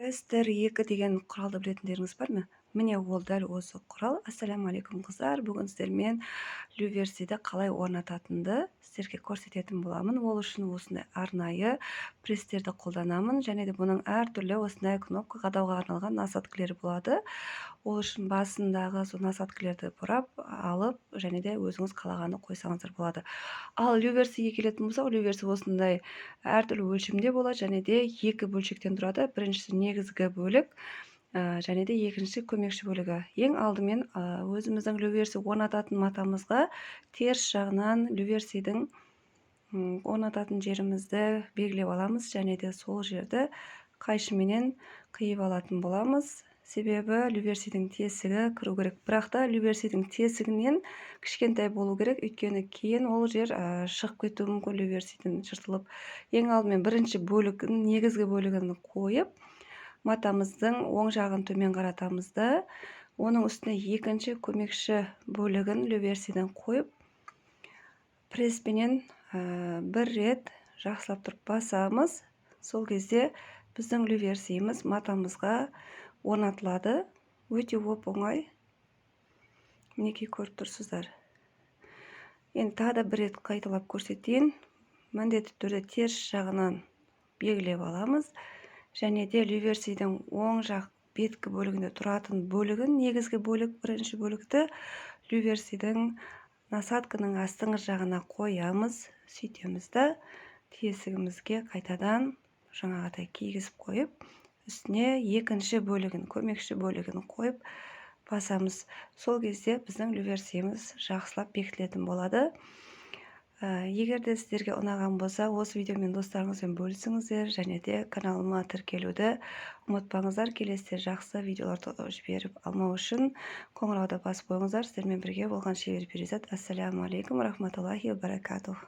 Тестер 2 деген құралды білетіндеріңіз бар ма? Міне ол дәл осы құрал. Ассалаумағалейкум қыздар. Бүгін сіздермен Люверсиді қалай орнататынды сіздерге көрсететін боламын. Ол үшін осындай арнайы престерді қолданамын, және де бұның әртүрлі осындай кнопка қадауға арналған насадкілері болады. Ол үшін басындағы сол насадкілерді бұрап алып, және де өзіңіз қалағаны қойсаңыздар болады. Ал люверсиге келетін болсақ, люверси осындай әртүрлі өлшемде болады, және де 2 бөлшектен тұрады. Біріншісі негізгі бөлік, және де екіншісі көмекші бөлігі. Ең алдымен өзіміздің люверси орнататын матамызға теріс жағынан люверсидің орнататын жерімізді белгілеп аламыз, және де сол жерді қайшымен қиып алатын боламыз. Себебі люверсидің тесігі кіру керек. Бірақ та люверсидің тесігінен кішкентай болу керек, өйткені кейін ол жер шығып кетуі мүмкін, люверсидің жыртылып. Ең алдымен бірінші бөлігін, негізгі бөлігін қойып, матамыздың оң жағын төмен қаратамыз да, оның үстіне екінші көмекші бөлігін люверсиден қойып, преспенен бір рет жақсылап тұрып басамыз. Сол кезде біздің люверсиіміз матамызға орнатылады. Өте оп-оңай. Мінекей көріп тұрсыздар. Енді тағы да бір рет қайталап көрсетейін. Міндетті түрде теріс жағынан белгілеп аламыз. Және де люверсидің оң жақ беткі бөлігінде тұратын бөлігін, негізгі бөлік, бірінші бөлікті люверсидің насадканың астыңғы жағына қоямыз. Сөйтеміз да тесігімізге қайтадан жаңағыдай кигізіп қойып, үстіне екінші бөлігін, көмекші бөлігін қойып басамыз. Сол кезде біздің люверсиіміз жақсылап бекітілетін болады. Егер де сіздерге ұнаған болса, осы видеомен достарыңызбен бөлісіңіздер, және де каналыма тіркелуді ұмытпаңыздар. Келесі жақсы видеоларды жіберіп алмау үшін қоңырауды басып қойыңыздар. Сіздермен бірге болған шебер перизат. Ассаляму алейкум рахматуллахи ва баракатух.